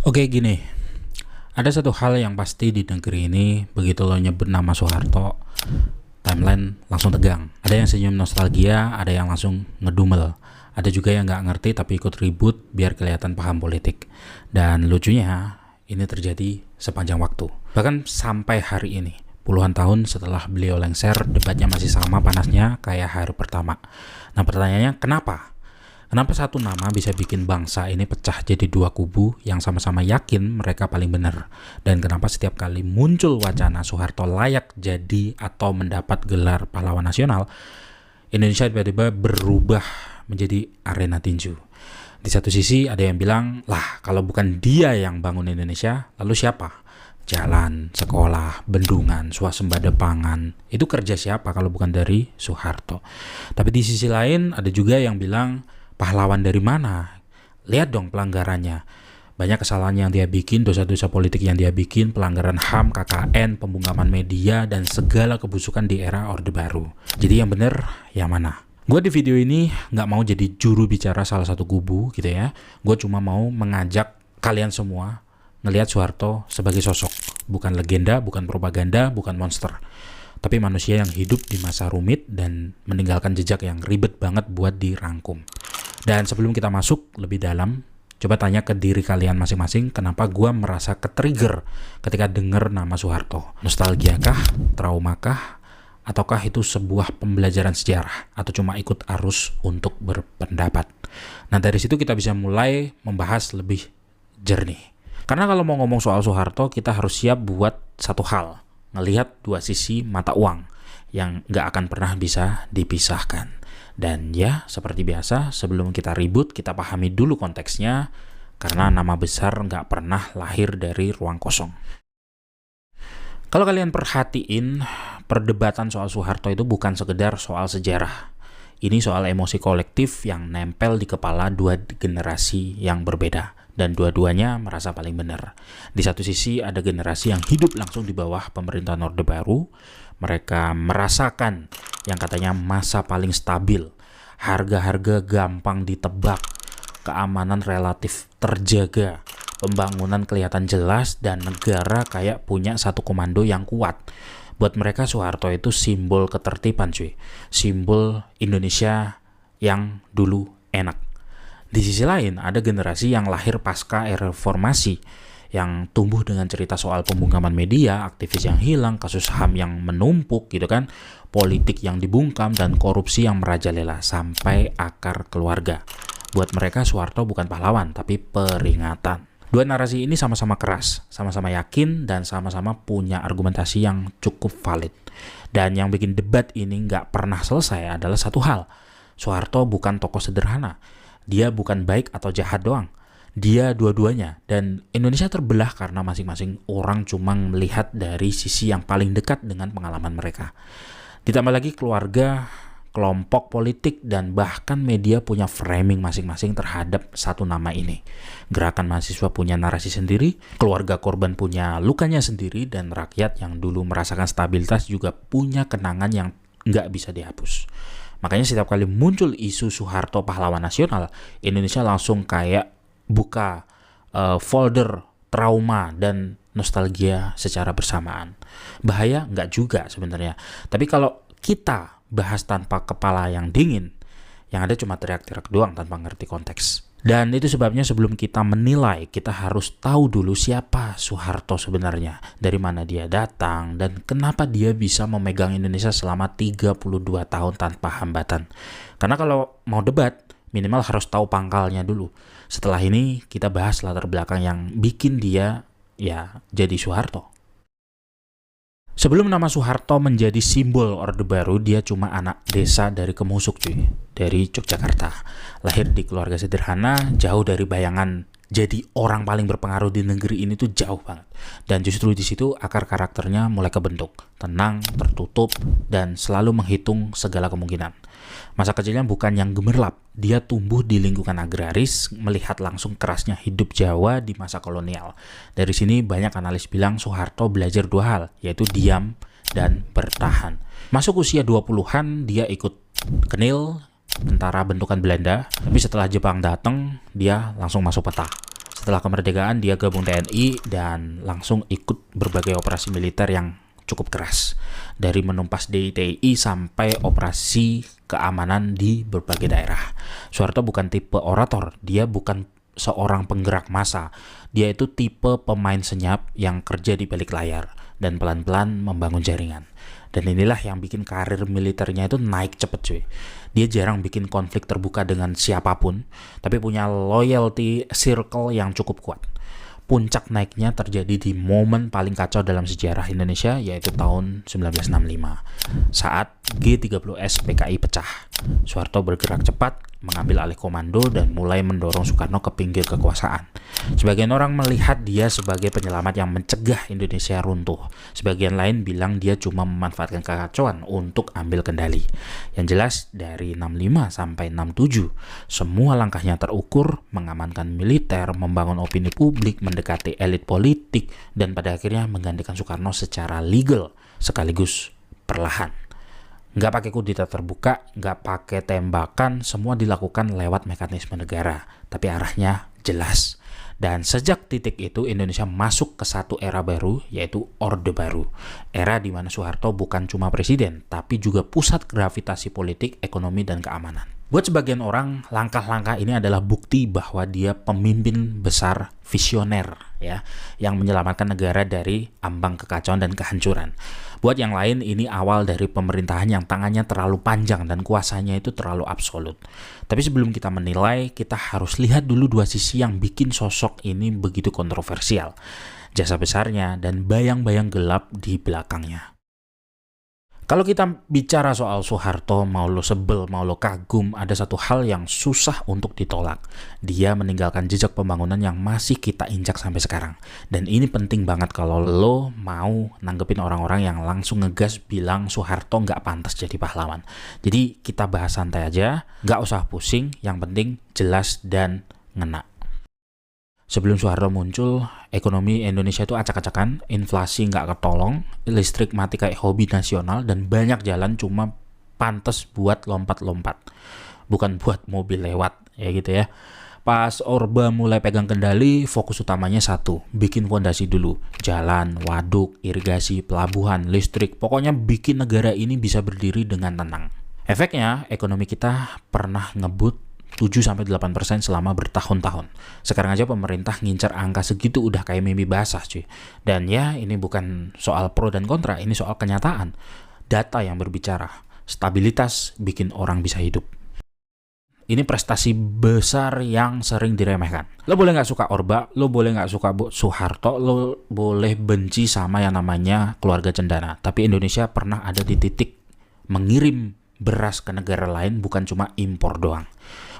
Oke gini, ada satu hal yang pasti di negeri ini, begitu lo nyebut nama Soeharto, timeline langsung tegang. Ada yang senyum nostalgia, ada yang langsung ngedumel. Ada juga yang nggak ngerti tapi ikut ribut biar kelihatan paham politik. Dan lucunya, ini terjadi sepanjang waktu. Bahkan sampai hari ini, puluhan tahun setelah beliau lengser, debatnya masih sama panasnya kayak hari pertama. Nah pertanyaannya, kenapa? Kenapa satu nama bisa bikin bangsa ini pecah jadi dua kubu yang sama-sama yakin mereka paling benar? Dan kenapa setiap kali muncul wacana Soeharto layak jadi atau mendapat gelar pahlawan nasional, Indonesia tiba-tiba berubah menjadi arena tinju? Di satu sisi ada yang bilang, lah kalau bukan dia yang bangun Indonesia, lalu siapa? Jalan, sekolah, bendungan, swasembada pangan, itu kerja siapa kalau bukan dari Soeharto? Tapi di sisi lain ada juga yang bilang, pahlawan dari mana? Lihat dong pelanggarannya. Banyak kesalahan yang dia bikin, dosa-dosa politik yang dia bikin, pelanggaran HAM, KKN, pembungkaman media, dan segala kebusukan di era Orde Baru. Jadi yang bener, yang mana? Gue di video ini nggak mau jadi juru bicara salah satu kubu gitu ya. Gue cuma mau mengajak kalian semua ngelihat Soeharto sebagai sosok. Bukan legenda, bukan propaganda, bukan monster. Tapi manusia yang hidup di masa rumit dan meninggalkan jejak yang ribet banget buat dirangkum. Dan sebelum kita masuk lebih dalam, coba tanya ke diri kalian masing-masing kenapa gue merasa ke-trigger ketika denger nama Soeharto. Nostalgia kah? Trauma kah? Ataukah itu sebuah pembelajaran sejarah? Atau cuma ikut arus untuk berpendapat? Nah dari situ kita bisa mulai membahas lebih jernih. Karena kalau mau ngomong soal Soeharto, kita harus siap buat satu hal. Ngelihat dua sisi mata uang yang nggak akan pernah bisa dipisahkan. Dan ya, seperti biasa, sebelum kita ribut, kita pahami dulu konteksnya, karena nama besar nggak pernah lahir dari ruang kosong. Kalau kalian perhatiin, perdebatan soal Soeharto itu bukan sekedar soal sejarah. Ini soal emosi kolektif yang nempel di kepala dua generasi yang berbeda. Dan dua-duanya merasa paling benar. Di satu sisi ada generasi yang hidup langsung di bawah pemerintahan Orde Baru. Mereka merasakan yang katanya masa paling stabil. Harga-harga gampang ditebak. Keamanan relatif terjaga. Pembangunan kelihatan jelas dan negara kayak punya satu komando yang kuat. Buat mereka Soeharto itu simbol ketertiban cuy. Simbol Indonesia yang dulu enak. Di sisi lain, ada generasi yang lahir pasca era reformasi, yang tumbuh dengan cerita soal pembungkaman media, aktivis yang hilang, kasus HAM yang menumpuk gitu kan, politik yang dibungkam, dan korupsi yang merajalela sampai akar keluarga. Buat mereka, Soeharto bukan pahlawan, tapi peringatan. Dua narasi ini sama-sama keras, sama-sama yakin, dan sama-sama punya argumentasi yang cukup valid. Dan yang bikin debat ini nggak pernah selesai adalah satu hal. Soeharto bukan tokoh sederhana. Dia bukan baik atau jahat doang. Dia dua-duanya. Dan Indonesia terbelah karena masing-masing orang cuma melihat dari sisi yang paling dekat dengan pengalaman mereka. Ditambah lagi keluarga, kelompok politik, dan bahkan media punya framing masing-masing terhadap satu nama ini. Gerakan mahasiswa punya narasi sendiri, keluarga korban punya lukanya sendiri, dan rakyat yang dulu merasakan stabilitas juga punya kenangan yang nggak bisa dihapus. Makanya setiap kali muncul isu Soeharto pahlawan nasional, Indonesia langsung kayak buka folder trauma dan nostalgia secara bersamaan. Bahaya nggak juga sebenarnya. Tapi kalau kita bahas tanpa kepala yang dingin, yang ada cuma teriak-teriak doang tanpa ngerti konteks. Dan itu sebabnya sebelum kita menilai, kita harus tahu dulu siapa Soeharto sebenarnya, dari mana dia datang, dan kenapa dia bisa memegang Indonesia selama 32 tahun tanpa hambatan. Karena kalau mau debat, minimal harus tahu pangkalnya dulu. Setelah ini kita bahas latar belakang yang bikin dia ya jadi Soeharto. Sebelum nama Soeharto menjadi simbol Orde Baru, dia cuma anak desa dari Kemusuk cuy, dari Yogyakarta. Lahir di keluarga sederhana, jauh dari bayangan jadi orang paling berpengaruh di negeri ini tuh jauh banget. Dan justru di situ akar karakternya mulai kebentuk, tenang, tertutup, dan selalu menghitung segala kemungkinan. Masa kecilnya bukan yang gemerlap, dia tumbuh di lingkungan agraris, melihat langsung kerasnya hidup Jawa di masa kolonial. Dari sini banyak analis bilang Soeharto belajar dua hal, yaitu diam dan bertahan. Masuk usia 20-an, dia ikut Kenil, tentara bentukan Belanda, tapi setelah Jepang datang, dia langsung masuk peta. Setelah kemerdekaan dia gabung TNI dan langsung ikut berbagai operasi militer yang cukup keras. Dari menumpas DITI sampai operasi keamanan di berbagai daerah. Soeharto bukan tipe orator, dia bukan seorang penggerak massa. Dia itu tipe pemain senyap yang kerja di balik layar dan pelan-pelan membangun jaringan. Dan inilah yang bikin karir militernya itu naik cepet cuy. Dia jarang bikin konflik terbuka dengan siapapun, tapi punya loyalty circle yang cukup kuat. Puncak naiknya terjadi di momen paling kacau dalam sejarah Indonesia, yaitu tahun 1965. Saat G30S PKI pecah, Soeharto bergerak cepat, mengambil alih komando dan mulai mendorong Soekarno ke pinggir kekuasaan. Sebagian orang melihat dia sebagai penyelamat yang mencegah Indonesia runtuh. Sebagian lain bilang dia cuma memanfaatkan kekacauan untuk ambil kendali. Yang jelas dari 65 sampai 67, semua langkahnya terukur, mengamankan militer, membangun opini publik, mendekati elit politik, dan pada akhirnya menggantikan Soekarno secara legal sekaligus perlahan. Nggak pakai kudeta terbuka, nggak pakai tembakan, semua dilakukan lewat mekanisme negara. Tapi arahnya jelas. Dan sejak titik itu Indonesia masuk ke satu era baru, yaitu Orde Baru. Era di mana Soeharto bukan cuma presiden, tapi juga pusat gravitasi politik, ekonomi, dan keamanan. Buat sebagian orang, langkah-langkah ini adalah bukti bahwa dia pemimpin besar visioner, ya, yang menyelamatkan negara dari ambang kekacauan dan kehancuran. Buat yang lain, ini awal dari pemerintahan yang tangannya terlalu panjang dan kuasanya itu terlalu absolut. Tapi sebelum kita menilai, kita harus lihat dulu dua sisi yang bikin sosok ini begitu kontroversial. Jasa besarnya dan bayang-bayang gelap di belakangnya. Kalau kita bicara soal Soeharto, mau lo sebel, mau lo kagum, ada satu hal yang susah untuk ditolak. Dia meninggalkan jejak pembangunan yang masih kita injak sampai sekarang. Dan ini penting banget kalau lo mau nanggepin orang-orang yang langsung ngegas bilang Soeharto nggak pantas jadi pahlawan. Jadi kita bahas santai aja, nggak usah pusing, yang penting jelas dan ngena. Sebelum Soeharto muncul, ekonomi Indonesia itu acak-acakan, inflasi nggak ketolong, listrik mati kayak hobi nasional, dan banyak jalan cuma pantas buat lompat-lompat. Bukan buat mobil lewat, ya gitu ya. Pas Orba mulai pegang kendali, fokus utamanya satu, bikin fondasi dulu. Jalan, waduk, irigasi, pelabuhan, listrik, pokoknya bikin negara ini bisa berdiri dengan tenang. Efeknya, ekonomi kita pernah ngebut 7-8% selama bertahun-tahun. Sekarang aja pemerintah ngincar angka segitu udah kayak mimpi basah cuy. Dan ya ini bukan soal pro dan kontra, ini soal kenyataan. Data yang berbicara. Stabilitas bikin orang bisa hidup. Ini prestasi besar yang sering diremehkan. Lo boleh nggak suka Orba, lo boleh nggak suka Soeharto, lo boleh benci sama yang namanya keluarga cendana. Tapi Indonesia pernah ada di titik mengirim beras ke negara lain, bukan cuma impor doang.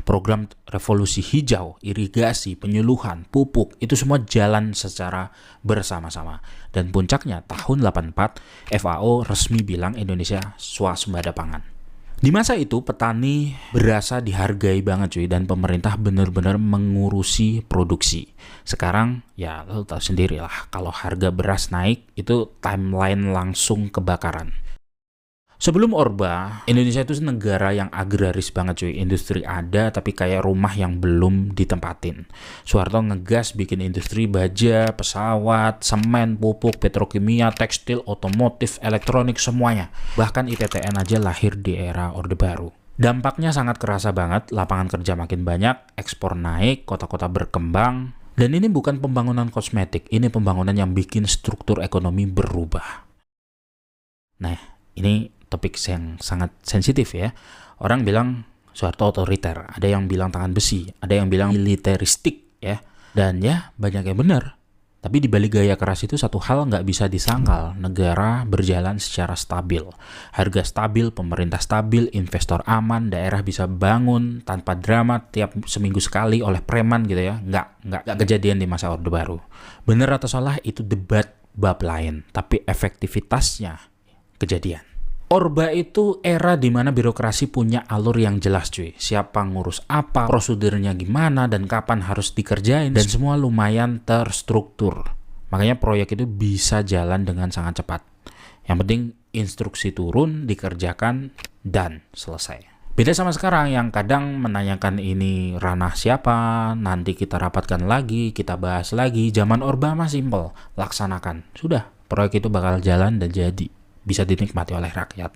Program revolusi hijau, irigasi, penyuluhan, pupuk, itu semua jalan secara bersama-sama. Dan puncaknya tahun 84, FAO resmi bilang Indonesia swasembada pangan. Di masa itu petani berasa dihargai banget cuy, dan pemerintah benar-benar mengurusi produksi. Sekarang ya lo tahu sendiri lah, kalau harga beras naik itu timeline langsung kebakaran. Sebelum Orba, Indonesia itu negara yang agraris banget cuy. Industri ada tapi kayak rumah yang belum ditempatin. Soeharto ngegas bikin industri baja, pesawat, semen, pupuk, petrokimia, tekstil, otomotif, elektronik, semuanya. Bahkan ITTN aja lahir di era Orde Baru. Dampaknya sangat kerasa banget, lapangan kerja makin banyak, ekspor naik, kota-kota berkembang. Dan ini bukan pembangunan kosmetik, ini pembangunan yang bikin struktur ekonomi berubah. Nah, ini topik yang sangat sensitif ya. Orang bilang Soeharto otoriter, ada yang bilang tangan besi, ada yang bilang militeristik ya. Dan ya banyak yang benar. Tapi di balik gaya keras itu satu hal nggak bisa disangkal, negara berjalan secara stabil. Harga stabil, pemerintah stabil, investor aman, daerah bisa bangun tanpa drama tiap seminggu sekali oleh preman gitu ya. Nggak kejadian di masa Orde Baru. Benar atau salah itu debat bab lain, tapi efektivitasnya kejadian. Orba itu era di mana birokrasi punya alur yang jelas cuy. Siapa ngurus apa, prosedurnya gimana, dan kapan harus dikerjain. Dan semua lumayan terstruktur. Makanya proyek itu bisa jalan dengan sangat cepat. Yang penting instruksi turun, dikerjakan, dan selesai. Beda sama sekarang yang kadang menanyakan ini ranah siapa, nanti kita rapatkan lagi, kita bahas lagi. Zaman Orba mah simpel, laksanakan. Sudah, proyek itu bakal jalan dan jadi. Bisa dinikmati oleh rakyat.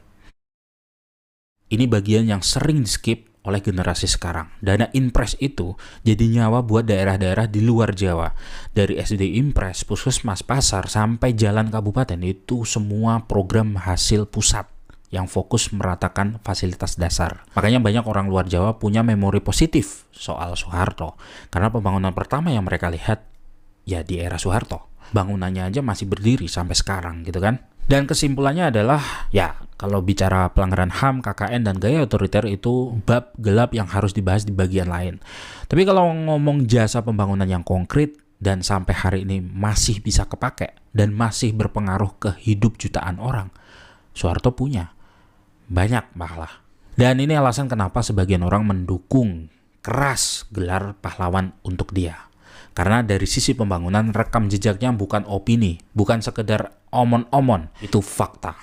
Ini bagian yang sering di-skip oleh generasi sekarang. Dana Impres itu jadi nyawa buat daerah-daerah di luar Jawa. Dari SD Impres, Puskesmas, Pasar, sampai jalan kabupaten itu semua program hasil pusat yang fokus meratakan fasilitas dasar. Makanya banyak orang luar Jawa punya memori positif soal Soeharto. Karena pembangunan pertama yang mereka lihat ya di era Soeharto. Bangunannya aja masih berdiri sampai sekarang gitu kan. Dan kesimpulannya adalah ya kalau bicara pelanggaran HAM, KKN, dan gaya otoriter itu bab gelap yang harus dibahas di bagian lain. Tapi kalau ngomong jasa pembangunan yang konkret dan sampai hari ini masih bisa kepake dan masih berpengaruh ke hidup jutaan orang, Soeharto punya. Banyak malah. Dan ini alasan kenapa sebagian orang mendukung keras gelar pahlawan untuk dia. Karena dari sisi pembangunan rekam jejaknya bukan opini, bukan sekedar omon-omon, itu fakta.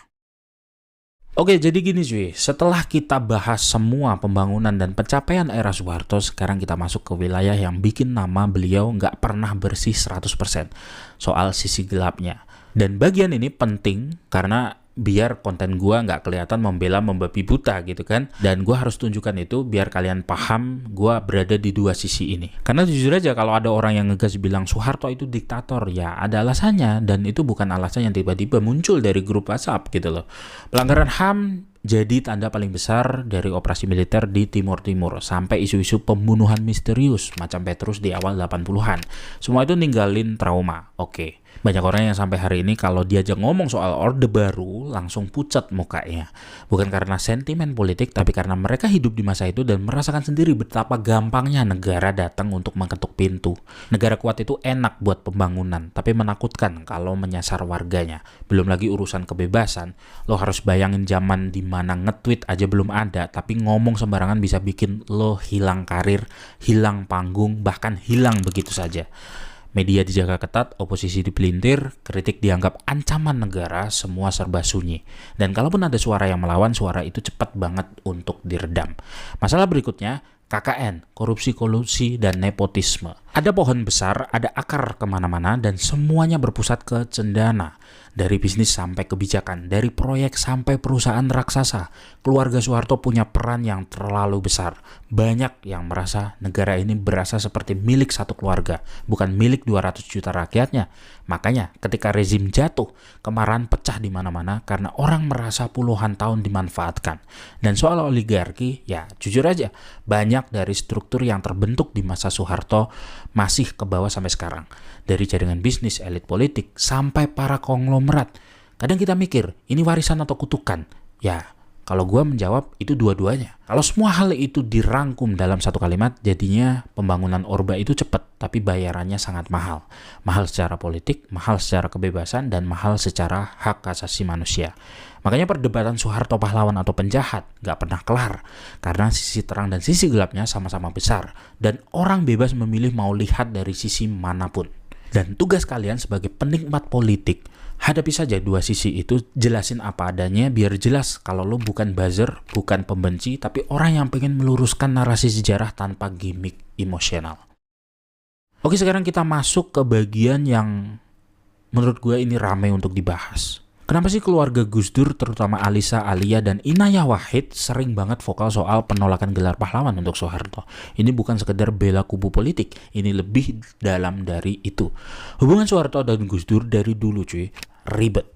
Oke, jadi gini cuy, setelah kita bahas semua pembangunan dan pencapaian era Soeharto, sekarang kita masuk ke wilayah yang bikin nama beliau nggak pernah bersih 100%, soal sisi gelapnya. Dan bagian ini penting karena biar konten gua nggak kelihatan membela membabi buta gitu kan, dan gua harus tunjukkan itu biar kalian paham gua berada di dua sisi ini. Karena jujur aja kalau ada orang yang ngegas bilang Soeharto itu diktator, ya ada alasannya, dan itu bukan alasan yang tiba-tiba muncul dari grup WhatsApp gitu loh. Pelanggaran HAM jadi tanda paling besar dari operasi militer di Timur Timur sampai isu-isu pembunuhan misterius macam Petrus di awal 80-an. Semua itu ninggalin trauma. Oke. Banyak orang yang sampai hari ini kalau diajak ngomong soal Orde Baru langsung pucat mukanya. Bukan karena sentimen politik, tapi karena mereka hidup di masa itu dan merasakan sendiri betapa gampangnya negara datang untuk mengetuk pintu. Negara kuat itu enak buat pembangunan, tapi menakutkan kalau menyasar warganya. Belum lagi urusan kebebasan, lo harus bayangin zaman di mana nge-tweet aja belum ada, tapi ngomong sembarangan bisa bikin lo hilang karir, hilang panggung, bahkan hilang begitu saja. Media dijaga ketat, oposisi dipelintir, kritik dianggap ancaman negara, semua serba sunyi. Dan kalaupun ada suara yang melawan, suara itu cepat banget untuk diredam. Masalah berikutnya, KKN, korupsi, kolusi, dan nepotisme. Ada pohon besar, ada akar kemana-mana, dan semuanya berpusat ke cendana. Dari bisnis sampai kebijakan, dari proyek sampai perusahaan raksasa, keluarga Soeharto punya peran yang terlalu besar. Banyak yang merasa negara ini berasa seperti milik satu keluarga, bukan milik 200 juta rakyatnya. Makanya ketika rezim jatuh, kemarahan pecah di mana-mana karena orang merasa puluhan tahun dimanfaatkan. Dan soal oligarki, ya jujur aja, banyak dari struktur yang terbentuk di masa Soeharto masih ke bawah sampai sekarang. Dari jaringan bisnis, elit politik, sampai para konglomerat. Kadang kita mikir, ini warisan atau kutukan? Ya, kalau gue menjawab, itu dua-duanya. Kalau semua hal itu dirangkum dalam satu kalimat, jadinya pembangunan Orba itu cepat, tapi bayarannya sangat mahal. Mahal secara politik, mahal secara kebebasan, dan mahal secara hak asasi manusia. Makanya perdebatan Soeharto pahlawan atau penjahat gak pernah kelar. Karena sisi terang dan sisi gelapnya sama-sama besar. Dan orang bebas memilih mau lihat dari sisi manapun. Dan tugas kalian sebagai penikmat politik, hadapi saja dua sisi itu, jelasin apa adanya biar jelas kalau lo bukan buzzer, bukan pembenci, tapi orang yang pengen meluruskan narasi sejarah tanpa gimmick emosional. Oke, sekarang kita masuk ke bagian yang menurut gue ini ramai untuk dibahas. Kenapa sih keluarga Gus Dur, terutama Alisa, Alia, dan Inayah Wahid sering banget vokal soal penolakan gelar pahlawan untuk Soeharto? Ini bukan sekedar bela kubu politik, ini lebih dalam dari itu. Hubungan Soeharto dan Gus Dur dari dulu cuy, ribet.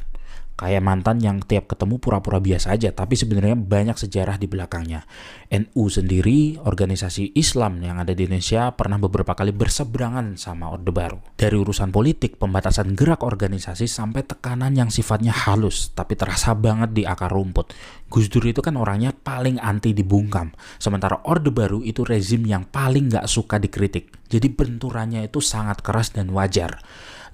Kayak mantan yang tiap ketemu pura-pura biasa aja, tapi sebenarnya banyak sejarah di belakangnya. NU sendiri, organisasi Islam yang ada di Indonesia, pernah beberapa kali berseberangan sama Orde Baru. Dari urusan politik, pembatasan gerak organisasi, sampai tekanan yang sifatnya halus, tapi terasa banget di akar rumput. Gus Dur itu kan orangnya paling anti dibungkam, sementara Orde Baru itu rezim yang paling gak suka dikritik. Jadi benturannya itu sangat keras dan wajar.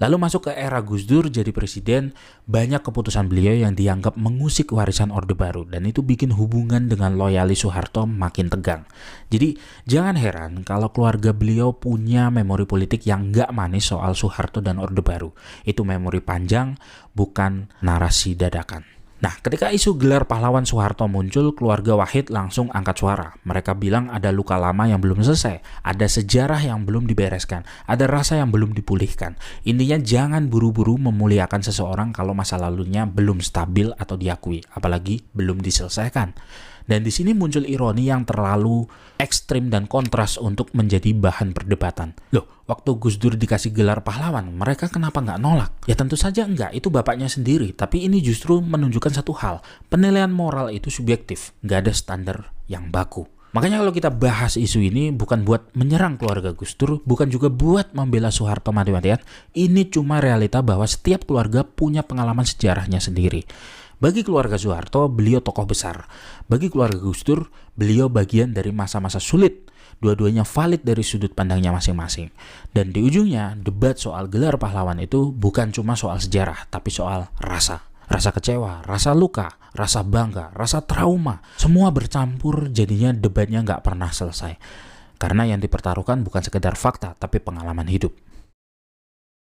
Lalu masuk ke era Gus Dur jadi presiden, banyak keputusan beliau yang dianggap mengusik warisan Orde Baru, dan itu bikin hubungan dengan loyalis Soeharto makin tegang. Jadi jangan heran kalau keluarga beliau punya memori politik yang gak manis soal Soeharto dan Orde Baru. Itu memori panjang, bukan narasi dadakan. Nah, ketika isu gelar pahlawan Soeharto muncul, keluarga Wahid langsung angkat suara. Mereka bilang ada luka lama yang belum selesai, ada sejarah yang belum dibereskan, ada rasa yang belum dipulihkan. Intinya jangan buru-buru memuliakan seseorang kalau masa lalunya belum stabil atau diakui, apalagi belum diselesaikan. Dan di sini muncul ironi yang terlalu ekstrim dan kontras untuk menjadi bahan perdebatan. Loh, waktu Gus Dur dikasih gelar pahlawan, mereka kenapa nggak nolak? Ya tentu saja enggak, itu bapaknya sendiri. Tapi ini justru menunjukkan satu hal, penilaian moral itu subjektif, nggak ada standar yang baku. Makanya kalau kita bahas isu ini bukan buat menyerang keluarga Gus Dur, bukan juga buat membela Soeharto mati-matian. Ini cuma realita bahwa setiap keluarga punya pengalaman sejarahnya sendiri. Bagi keluarga Soeharto, beliau tokoh besar. Bagi keluarga Gus Dur, beliau bagian dari masa-masa sulit. Dua-duanya valid dari sudut pandangnya masing-masing. Dan di ujungnya, debat soal gelar pahlawan itu bukan cuma soal sejarah, tapi soal rasa. Rasa kecewa, rasa luka, rasa bangga, rasa trauma. Semua bercampur, jadinya debatnya nggak pernah selesai. Karena yang dipertaruhkan bukan sekedar fakta, tapi pengalaman hidup.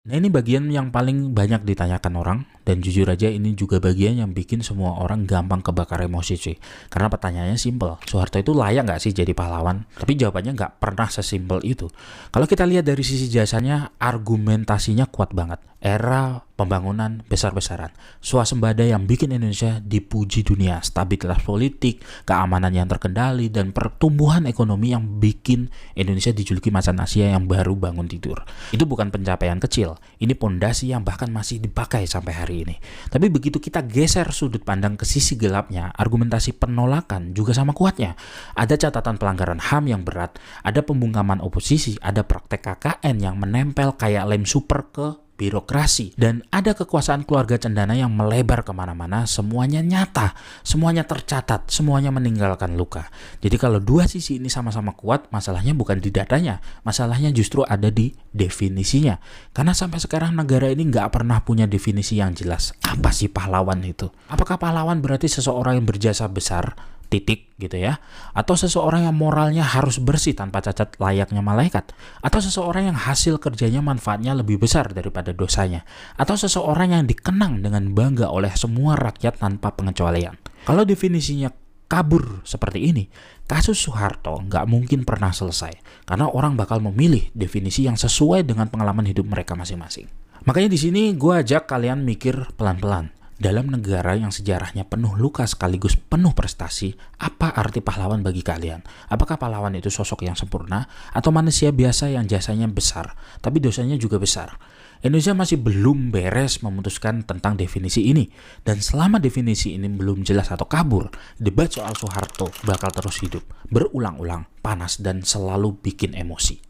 Nah, ini bagian yang paling banyak ditanyakan orang, dan jujur aja ini juga bagian yang bikin semua orang gampang kebakar emosi cuy. Karena pertanyaannya simpel, Soeharto itu layak nggak sih jadi pahlawan? Tapi jawabannya nggak pernah sesimpel itu. Kalau kita lihat dari sisi jasanya, argumentasinya kuat banget. Era pembangunan besar-besaran, swasembada yang bikin Indonesia dipuji dunia, stabilitas politik, keamanan yang terkendali, dan pertumbuhan ekonomi yang bikin Indonesia dijuluki macan Asia yang baru bangun tidur. Itu bukan pencapaian kecil, ini pondasi yang bahkan masih dipakai sampai hari ini. Tapi begitu kita geser sudut pandang ke sisi gelapnya, argumentasi penolakan juga sama kuatnya. Ada catatan pelanggaran HAM yang berat, ada pembungkaman oposisi, ada praktek KKN yang menempel kayak lem super ke birokrasi, dan ada kekuasaan keluarga cendana yang melebar kemana-mana. Semuanya nyata, semuanya tercatat, semuanya meninggalkan luka. Jadi kalau dua sisi ini sama-sama kuat, masalahnya bukan di datanya, masalahnya justru ada di definisinya. Karena sampai sekarang negara ini nggak pernah punya definisi yang jelas. Apa sih pahlawan itu? Apakah pahlawan berarti seseorang yang berjasa besar? Titik gitu ya, atau seseorang yang moralnya harus bersih tanpa cacat layaknya malaikat, atau seseorang yang hasil kerjanya manfaatnya lebih besar daripada dosanya, atau seseorang yang dikenang dengan bangga oleh semua rakyat tanpa pengecualian. Kalau definisinya kabur seperti ini, kasus Soeharto nggak mungkin pernah selesai, karena orang bakal memilih definisi yang sesuai dengan pengalaman hidup mereka masing-masing. Makanya di sini gue ajak kalian mikir pelan-pelan. Dalam negara yang sejarahnya penuh luka sekaligus penuh prestasi, apa arti pahlawan bagi kalian? Apakah pahlawan itu sosok yang sempurna atau manusia biasa yang jasanya besar, tapi dosanya juga besar? Indonesia masih belum beres memutuskan tentang definisi ini, dan selama definisi ini belum jelas atau kabur, debat soal Soeharto bakal terus hidup, berulang-ulang, panas, dan selalu bikin emosi.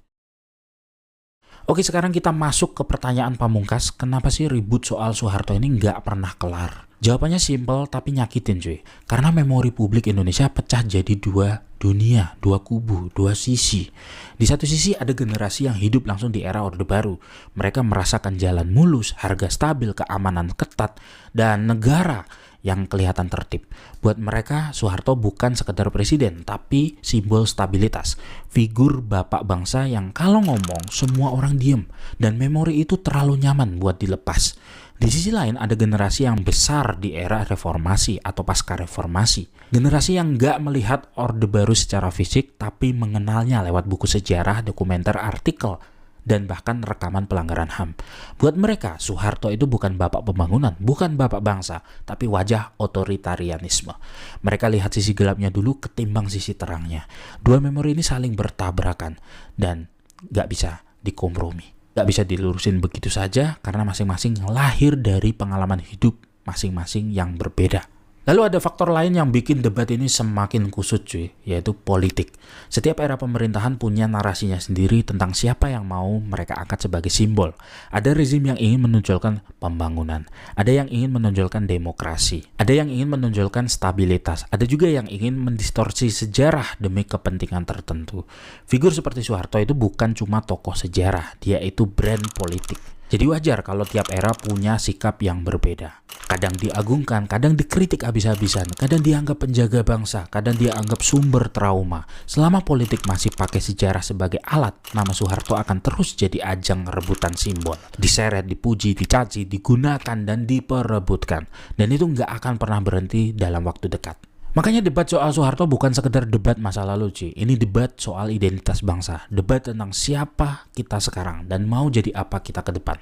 Oke, sekarang kita masuk ke pertanyaan pamungkas. Kenapa sih ribut soal Soeharto ini nggak pernah kelar? Jawabannya simpel tapi nyakitin cuy. Karena memori publik Indonesia pecah jadi dua dunia, dua kubu, dua sisi. Di satu sisi ada generasi yang hidup langsung di era Orde Baru. Mereka merasakan jalan mulus, harga stabil, keamanan ketat, dan negara yang kelihatan tertib. Buat mereka, Soeharto bukan sekedar presiden, tapi simbol stabilitas. Figur bapak bangsa yang kalau ngomong, semua orang diem. Dan memori itu terlalu nyaman buat dilepas. Di sisi lain, ada generasi yang besar di era reformasi atau pasca reformasi. Generasi yang nggak melihat Orde Baru secara fisik, tapi mengenalnya lewat buku sejarah, dokumenter, artikel, dan bahkan rekaman pelanggaran HAM. Buat mereka, Soeharto itu bukan bapak pembangunan, bukan bapak bangsa, tapi wajah otoritarianisme. Mereka lihat sisi gelapnya dulu ketimbang sisi terangnya. Dua memori ini saling bertabrakan dan gak bisa dikompromi. Gak bisa dilurusin begitu saja karena masing-masing lahir dari pengalaman hidup masing-masing yang berbeda. Lalu ada faktor lain yang bikin debat ini semakin kusut cuy, yaitu politik. Setiap era pemerintahan punya narasinya sendiri tentang siapa yang mau mereka angkat sebagai simbol. Ada rezim yang ingin menonjolkan pembangunan, ada yang ingin menonjolkan demokrasi, ada yang ingin menonjolkan stabilitas, ada juga yang ingin mendistorsi sejarah demi kepentingan tertentu. Figur seperti Soeharto itu bukan cuma tokoh sejarah, dia itu brand politik. Jadi wajar kalau tiap era punya sikap yang berbeda. Kadang diagungkan, kadang dikritik habis-habisan, kadang dianggap penjaga bangsa, kadang dianggap sumber trauma. Selama politik masih pakai sejarah sebagai alat, nama Soeharto akan terus jadi ajang rebutan simbol. Diseret, dipuji, dicaci, digunakan, dan diperebutkan. Dan itu nggak akan pernah berhenti dalam waktu dekat. Makanya debat soal Soeharto bukan sekedar debat masa lalu, Ci. Ini debat soal identitas bangsa. Debat tentang siapa kita sekarang dan mau jadi apa kita ke depan.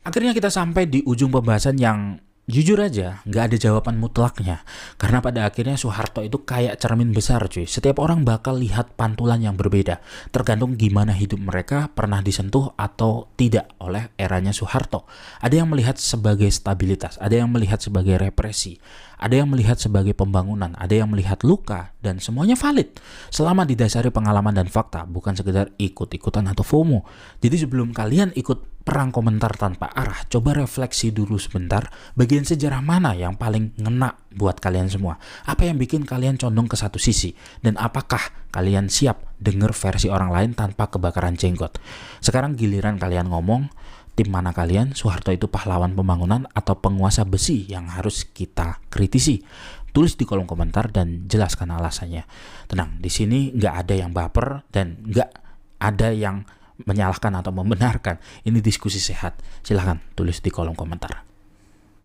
Akhirnya kita sampai di ujung pembahasan yang jujur aja nggak ada jawaban mutlaknya. Karena pada akhirnya Soeharto itu kayak cermin besar, cuy. Setiap orang bakal lihat pantulan yang berbeda. Tergantung gimana hidup mereka pernah disentuh atau tidak oleh eranya Soeharto. Ada yang melihat sebagai stabilitas, ada yang melihat sebagai represi, ada yang melihat sebagai pembangunan, ada yang melihat luka, dan semuanya valid selama didasari pengalaman dan fakta, bukan sekedar ikut-ikutan atau FOMO. Jadi sebelum kalian ikut perang komentar tanpa arah, coba refleksi dulu sebentar, bagian sejarah mana yang paling ngena buat kalian semua? Apa yang bikin kalian condong ke satu sisi? Dan apakah kalian siap denger versi orang lain tanpa kebakaran jenggot? Sekarang giliran kalian ngomong, tim mana kalian? Soeharto itu pahlawan pembangunan atau penguasa besi yang harus kita kritisi? Tulis di kolom komentar dan jelaskan alasannya. Tenang, di sini nggak ada yang baper dan nggak ada yang menyalahkan atau membenarkan. Ini diskusi sehat. Silahkan tulis di kolom komentar.